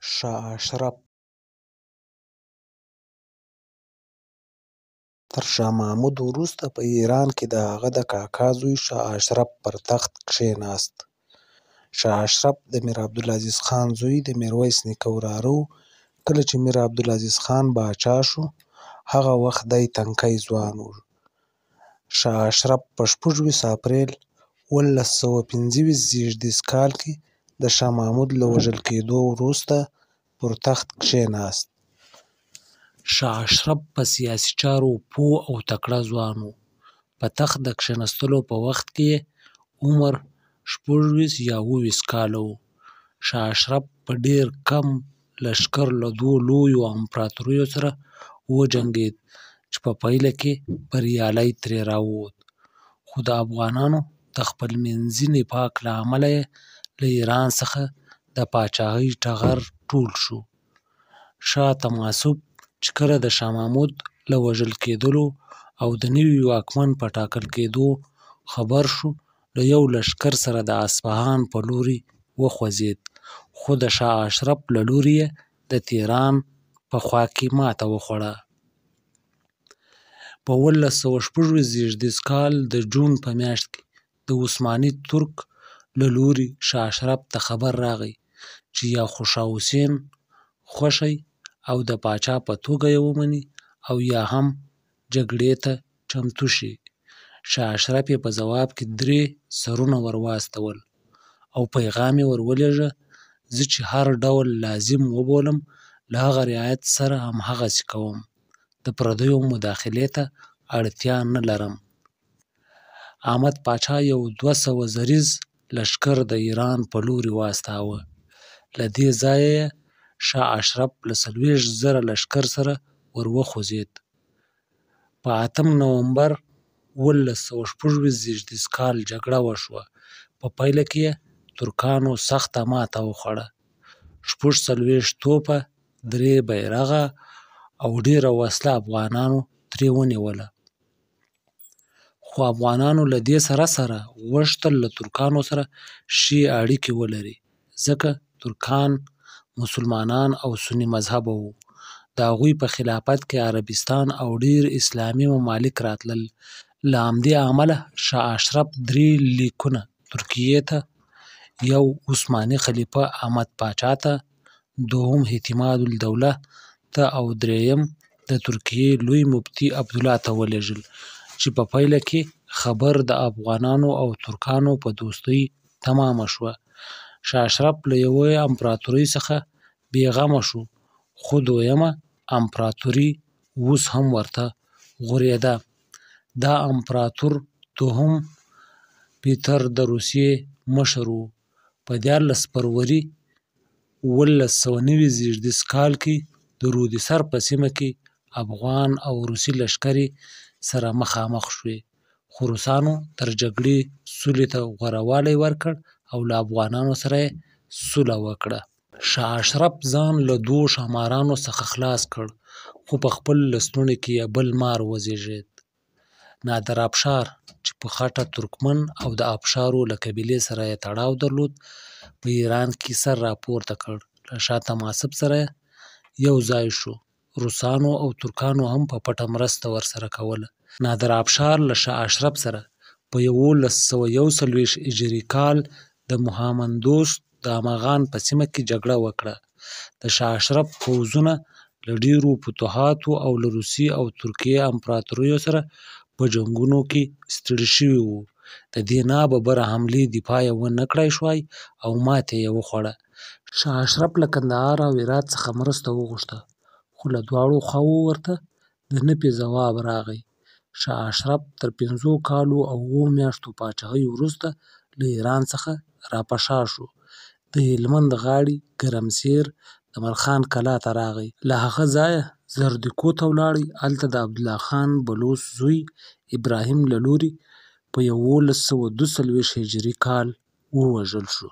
شاه اشرف تر شاه محمود وروسته په ایران کې د هغه د کاکا زوی شاه اشرف پر تخت کښېناست. شاه اشرف د میر عبدالعزیز خان زوی د میرویس نیکه وراره و. کله چې میر عبدالعزیز خان پاچا شو هغه وخت دی تنکی ځوان و. شاه اشرف په 26 اپرېل ۱۶۲۵ زېږدیز کال کې د شاه محمود له وژل کېدو وروسته پر تخت کښېناست. شاه اشرف په سیاسي چارو پوه او تکړه ځوان و. په تخت د کښېنستلو په وخت کې یې عمر 26 یا 27 کاله و. شاه اشرف په ډېر کم لښکر له دوو لویو امپراتوریو سره وجنګېد چې په پایله کې بریالی ترې راووت، خو د افغانانو د خپلمنځي نفاق له امله یې له ایران څخه د پاچاهۍ ټغر ټول شو. شاه تماسپ چې کله د شاه محمود له وژل کېدلو او د نوي واکمن په ټاکل کېدو خبر شو، له یو لښکر سره د اصفهان په لوري وخوځېد، خو د شاه اشرف له لوري یې د تهران په خوا کې ماته وخوړه. په ۱۶۶۶ زېږدیز کال د جون په میاشت کې د عثماني ترک له لوري شاه اشرف ته خبر راغی چې یا خو شاه حسین خوښی او د پاچا په توګه یې ومني او یا هم جګړې ته چمتو شي. شاه اشرف یې په ځواب کې 3 سرونه ور واستول او پیغام یې ور ولېږه: زه چې هر ډول لازم وبولم له هغه رعایت سره همغسې کوم، د پردیو مداخلې ته اړتیا نه لرم. احمد پاچا یو 200 زریز لښکر د ایران په لوري واستاوه. له دې ځایه یې شاه اشرف له 40,000 لښکر سره ور وخوځېد. په 8 نومبر ۱۶۶۶ زېږدیز کال جګړه وشوه. په پایله کې یې ترکانو سخته ماته وخوړه. 46 توپه، 3 بیرغه او ډېره وسله افغانانو ترې ونیوله. خو افغانانو له دې سره سره غوښتل له ترکانو سره ښې اړیکې ولري، ځکه ترکان مسلمانان او سني مذهبه وو. د هغوی په خلافت کې عربستان او ډېر اسلامي ممالک راتلل. له همدې امله شاه اشرف 3 لیکونه ترکیې ته، یو عثماني خلیفه احمد پاچا ته، دوهم اعتماد الدوله ته او درېیم د ترکیې لوی مفتي عبدالله ته ولېږل، چې په پایله کې خبر د افغانانو او ترکانو په دوستۍ تمامه شوه. شاه اشرف له یوې امپراتورۍ څخه بېغمه شو، خو دویمه امپراتوري اوس هم ورته غوړېده. دا امپراتور دوهم پیټر د روسیې مشر و. په 14 فروري ۱۶۹۰ زېږدیز کال کې د رودسر په سیمه کې افغان او روسي لښکرې سره مخامخ شوې، خو روسانو تر جګړې سولې ته غوره والی ورکړ او له افغانانو سره یې سوله وکړه. شاه اشرف ځان له 2 ښامارانو څخه خلاص کړ، خو په خپل لستوڼي کې یې بل مار وزېږېد. نادر افشار چې په خټه ترکمن او د افشارو له قبیلې سره یې تړاو درلود، په ایران کې سر راپورته کړ. له شاه تماسپ سره یو ځای شو. روسانو او ترکانو هم په پټه مرسته ورسره کوله. نادر افشار له شاه اشرف سره په ۱۶۴۱ هجري کال د مهامندوست د امغان په سیمه کې جګړه وکړه. د شاه اشرف پوځونه له ډېرو فتوحاتو او له روسي او ترکیې امپراتوریو سره په جنګونو کې ستړي شوي وو. د دې ناببره حملې دفاع یې ونه کړای شوای او ماتې یې وخوړه. شاه اشرف له کندهار او هرات څخه مرسته وغوښته، خو له دواړو خواوو ورته د نفي ځواب راغی. شاه اشرف تر 5 کالو او 7 میاشتو پاچاهۍ وروسته له ایران څخه راپشا شو. د هلمند غاړي ګرمسیر د ملخان کلا ته راغی. له هغه ځایه زردکو ته ولاړی. هلته د عبدالله خان بلوڅ زوی ابراهیم له لوري په 1142 هجري کال ووژل شو.